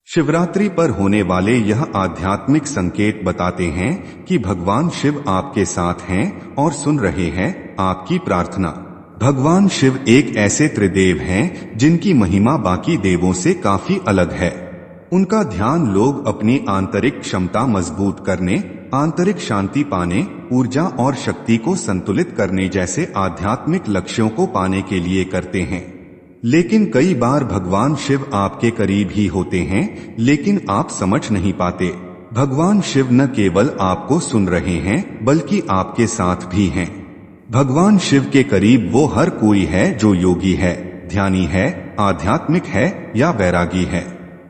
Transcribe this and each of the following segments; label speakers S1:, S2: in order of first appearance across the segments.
S1: शिवरात्रि पर होने वाले यह आध्यात्मिक संकेत बताते हैं कि भगवान शिव आपके साथ हैं और सुन रहे हैं आपकी प्रार्थना। भगवान शिव एक ऐसे त्रिदेव हैं जिनकी महिमा बाकी देवों से काफी अलग है। उनका ध्यान लोग अपनी आंतरिक क्षमता मजबूत करने, आंतरिक शांति पाने, ऊर्जा और शक्ति को संतुलित करने जैसे आध्यात्मिक लक्ष्यों को पाने के लिए करते हैं। लेकिन कई बार भगवान शिव आपके करीब ही होते हैं, लेकिन आप समझ नहीं पाते। भगवान शिव न केवल आपको सुन रहे हैं बल्कि आपके साथ भी हैं। भगवान शिव के करीब वो हर कोई है जो योगी है, ध्यानी है, आध्यात्मिक है या वैरागी है।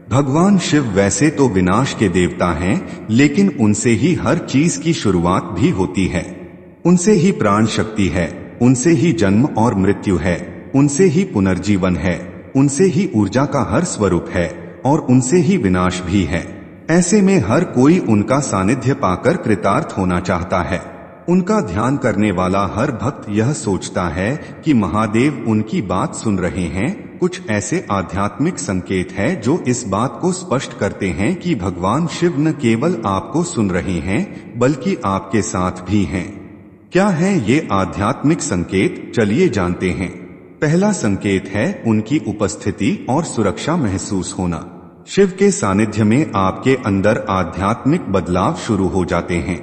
S1: भगवान शिव वैसे तो विनाश के देवता हैं, लेकिन उनसे ही हर चीज की शुरुआत भी होती है। उनसे ही प्राण शक्ति है, उनसे ही जन्म और मृत्यु है, उनसे ही पुनर्जीवन है, उनसे ही ऊर्जा का हर स्वरूप है और उनसे ही विनाश भी है। ऐसे में हर कोई उनका सानिध्य पाकर कृतार्थ होना चाहता है। उनका ध्यान करने वाला हर भक्त यह सोचता है कि महादेव उनकी बात सुन रहे हैं। कुछ ऐसे आध्यात्मिक संकेत है जो इस बात को स्पष्ट करते हैं कि भगवान शिव न केवल आपको सुन रहे हैं बल्कि आपके साथ भी हैं। क्या है ये आध्यात्मिक संकेत, चलिए जानते हैं। पहला संकेत है उनकी उपस्थिति और सुरक्षा महसूस होना। शिव के सानिध्य में आपके अंदर आध्यात्मिक बदलाव शुरू हो जाते हैं।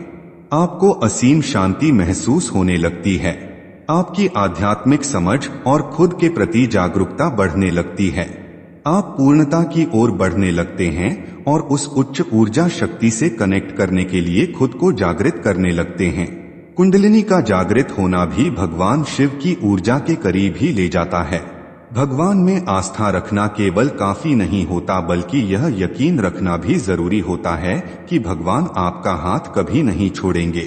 S1: आपको असीम शांति महसूस होने लगती है। आपकी आध्यात्मिक समझ और खुद के प्रति जागरूकता बढ़ने लगती है। आप पूर्णता की ओर बढ़ने लगते हैं और उस उच्च ऊर्जा शक्ति से कनेक्ट करने के लिए खुद को जागृत करने लगते हैं। कुंडलिनी का जागृत होना भी भगवान शिव की ऊर्जा के करीब ही ले जाता है। भगवान में आस्था रखना केवल काफी नहीं होता बल्कि यह यकीन रखना भी जरूरी होता है कि भगवान आपका हाथ कभी नहीं छोड़ेंगे।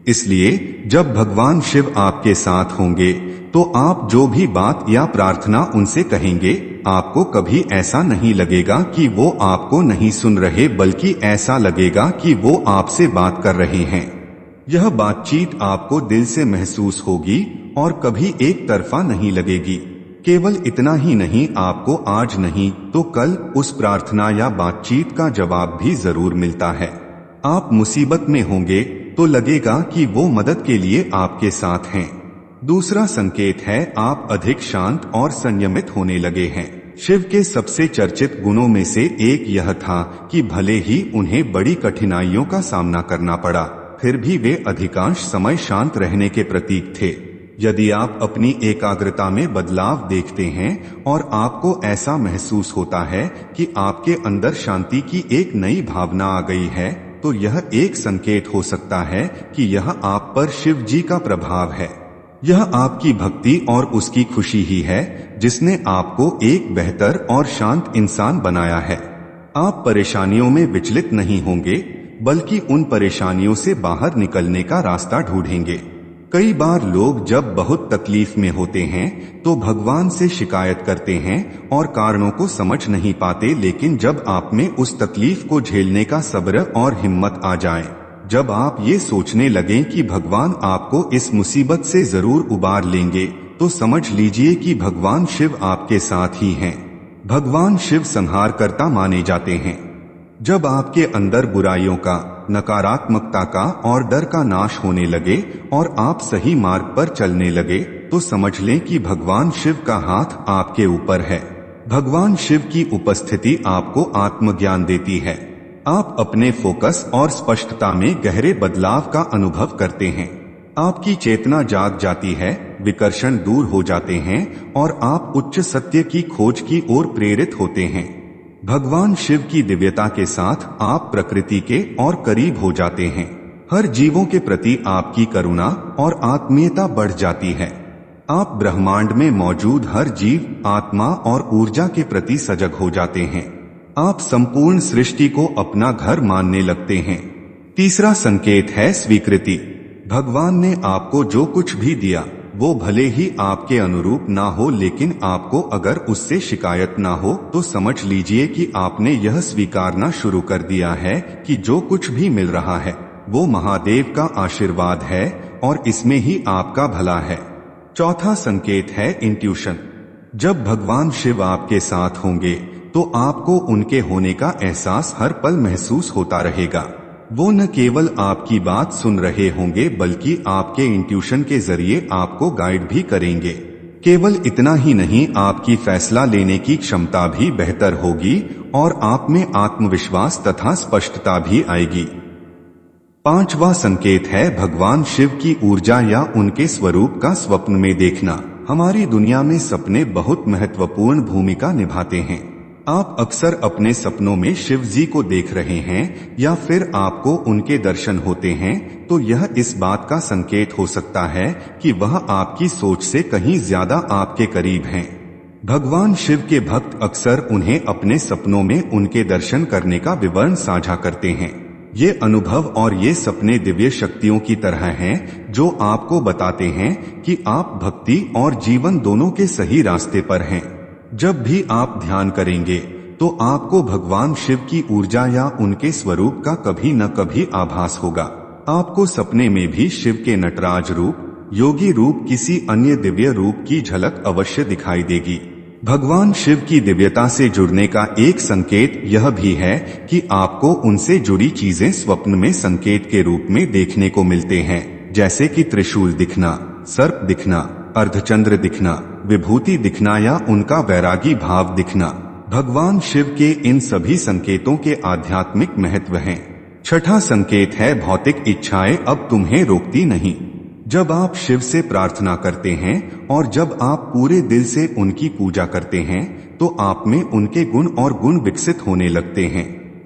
S1: इसलिए जब भगवान शिव आपके साथ होंगे तो आप जो भी बात या प्रार्थना उनसे कहेंगे, आपको कभी ऐसा नहीं लगेगा कि वो आपको नहीं सुन रहे बल्कि ऐसा लगेगा कि वो आपसे बात कर रहे हैं। यह बातचीत आपको दिल से महसूस होगी और कभी एक तरफा नहीं लगेगी। केवल इतना ही नहीं, आपको आज नहीं तो कल उस प्रार्थना या बातचीत का जवाब भी जरूर मिलता है। आप मुसीबत में होंगे तो लगेगा कि वो मदद के लिए आपके साथ हैं। दूसरा संकेत है आप अधिक शांत और संयमित होने लगे हैं। शिव के सबसे चर्चित गुणों में से एक यह था कि भले ही उन्हें बड़ी कठिनाइयों का सामना करना पड़ा, फिर भी वे अधिकांश समय शांत रहने के प्रतीक थे। यदि आप अपनी एकाग्रता में बदलाव देखते हैं और आपको ऐसा महसूस होता है कि आपके अंदर शांति की एक नई भावना आ गई है, तो यह एक संकेत हो सकता है कि यह आप पर शिव जी का प्रभाव है। यह आपकी भक्ति और उसकी खुशी ही है जिसने आपको एक बेहतर और शांत इंसान बनाया है। आप परेशानियों में विचलित नहीं होंगे बल्कि उन परेशानियों से बाहर निकलने का रास्ता ढूंढेंगे। कई बार लोग जब बहुत तकलीफ में होते हैं तो भगवान से शिकायत करते हैं और कारणों को समझ नहीं पाते, लेकिन जब आप में उस तकलीफ को झेलने का सब्र और हिम्मत आ जाए, जब आप ये सोचने लगें कि भगवान आपको इस मुसीबत से जरूर उबार लेंगे, तो समझ लीजिए कि भगवान शिव आपके साथ ही हैं। भगवान शिव संहारकर्ता माने जाते हैं। जब आपके अंदर बुराइयों का, नकारात्मकता का और डर का नाश होने लगे और आप सही मार्ग पर चलने लगे, तो समझ लें कि भगवान शिव का हाथ आपके ऊपर है। भगवान शिव की उपस्थिति आपको आत्मज्ञान देती है। आप अपने फोकस और स्पष्टता में गहरे बदलाव का अनुभव करते हैं। आपकी चेतना जाग जाती है, विकर्षण दूर हो जाते हैं और आप उच्च सत्य की खोज की ओर प्रेरित होते हैं। भगवान शिव की दिव्यता के साथ आप प्रकृति के और करीब हो जाते हैं। हर जीवों के प्रति आपकी करुणा और आत्मीयता बढ़ जाती है। आप ब्रह्मांड में मौजूद हर जीव, आत्मा और ऊर्जा के प्रति सजग हो जाते हैं। आप संपूर्ण सृष्टि को अपना घर मानने लगते हैं। तीसरा संकेत है स्वीकृति। भगवान ने आपको जो कुछ भी दिया वो भले ही आपके अनुरूप ना हो, लेकिन आपको अगर उससे शिकायत ना हो तो समझ लीजिए कि आपने यह स्वीकारना शुरू कर दिया है कि जो कुछ भी मिल रहा है वो महादेव का आशीर्वाद है और इसमें ही आपका भला है। चौथा संकेत है इंट्यूशन। जब भगवान शिव आपके साथ होंगे तो आपको उनके होने का एहसास हर पल महसूस होता रहेगा। वो न केवल आपकी बात सुन रहे होंगे बल्कि आपके इंट्यूशन के जरिए आपको गाइड भी करेंगे। केवल इतना ही नहीं, आपकी फैसला लेने की क्षमता भी बेहतर होगी और आप में आत्मविश्वास तथा स्पष्टता भी आएगी। पांचवा संकेत है भगवान शिव की ऊर्जा या उनके स्वरूप का स्वप्न में देखना। हमारी दुनिया में सपने बहुत महत्वपूर्ण भूमिका निभाते हैं। आप अक्सर अपने सपनों में शिव जी को देख रहे हैं या फिर आपको उनके दर्शन होते हैं, तो यह इस बात का संकेत हो सकता है कि वह आपकी सोच से कहीं ज्यादा आपके करीब हैं। भगवान शिव के भक्त अक्सर उन्हें अपने सपनों में उनके दर्शन करने का विवरण साझा करते हैं। ये अनुभव और ये सपने दिव्य शक्तियों की तरह हैं जो आपको बताते हैं कि आप भक्ति और जीवन दोनों के सही रास्ते पर हैं। जब भी आप ध्यान करेंगे तो आपको भगवान शिव की ऊर्जा या उनके स्वरूप का कभी न कभी आभास होगा। आपको सपने में भी शिव के नटराज रूप, योगी रूप, किसी अन्य दिव्य रूप की झलक अवश्य दिखाई देगी। भगवान शिव की दिव्यता से जुड़ने का एक संकेत यह भी है कि आपको उनसे जुड़ी चीजें स्वप्न में संकेत के रूप में देखने को मिलते हैं, जैसे कि त्रिशूल दिखना, सर्प दिखना, अर्धचंद्र दिखना, विभूति दिखना या उनका वैरागी भाव दिखना। भगवान शिव के इन सभी संकेतों के आध्यात्मिक महत्व हैं। छठा संकेत है भौतिक इच्छाएं अब तुम्हें रोकती नहीं। जब आप शिव से प्रार्थना करते हैं और जब आप पूरे दिल से उनकी पूजा करते हैं तो आप में उनके गुण और गुण विकसित होने लगते हैं।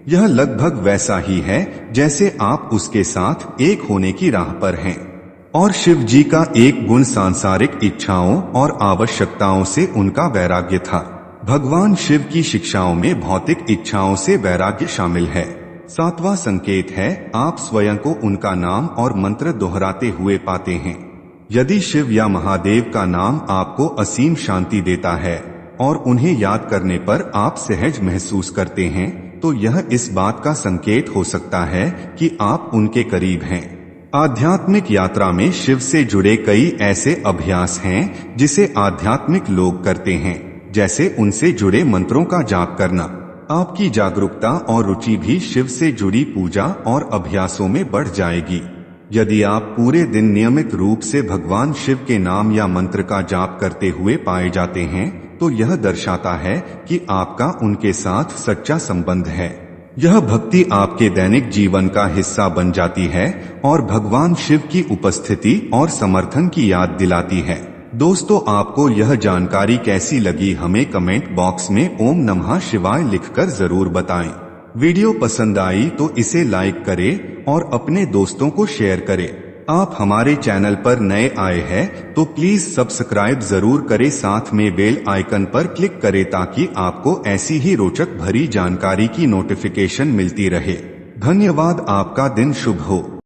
S1: यह लगभग वैसा ही है जैसे आप उसके साथ एक होने की राह पर हैं। और शिव जी का एक गुण सांसारिक इच्छाओं और आवश्यकताओं से उनका वैराग्य था। भगवान शिव की शिक्षाओं में भौतिक इच्छाओं से वैराग्य शामिल है। सातवां संकेत है आप स्वयं को उनका नाम और मंत्र दोहराते हुए पाते हैं। यदि शिव या महादेव का नाम आपको असीम शांति देता है और उन्हें याद करने पर आप सहज महसूस करते हैं, तो यह इस बात का संकेत हो सकता है कि आप उनके करीब हैं। आध्यात्मिक यात्रा में शिव से जुड़े कई ऐसे अभ्यास हैं जिसे आध्यात्मिक लोग करते हैं, जैसे उनसे जुड़े मंत्रों का जाप करना। आपकी जागरूकता और रुचि भी शिव से जुड़ी पूजा और अभ्यासों में बढ़ जाएगी। यदि आप पूरे दिन नियमित रूप से भगवान शिव के नाम या मंत्र का जाप करते हुए पाए जाते हैं, तो यह दर्शाता है कि आपका उनके साथ सच्चा संबंध है। यह भक्ति आपके दैनिक जीवन का हिस्सा बन जाती है और भगवान शिव की उपस्थिति और समर्थन की याद दिलाती है। दोस्तों, आपको यह जानकारी कैसी लगी हमें कमेंट बॉक्स में ओम नमः शिवाय लिखकर जरूर बताएं। वीडियो पसंद आई तो इसे लाइक करें और अपने दोस्तों को शेयर करें। आप हमारे चैनल पर नए आए हैं तो प्लीज सब्सक्राइब जरूर करें, साथ में बेल आइकन पर क्लिक करें ताकि आपको ऐसी ही रोचक भरी जानकारी की नोटिफिकेशन मिलती रहे। धन्यवाद। आपका दिन शुभ हो।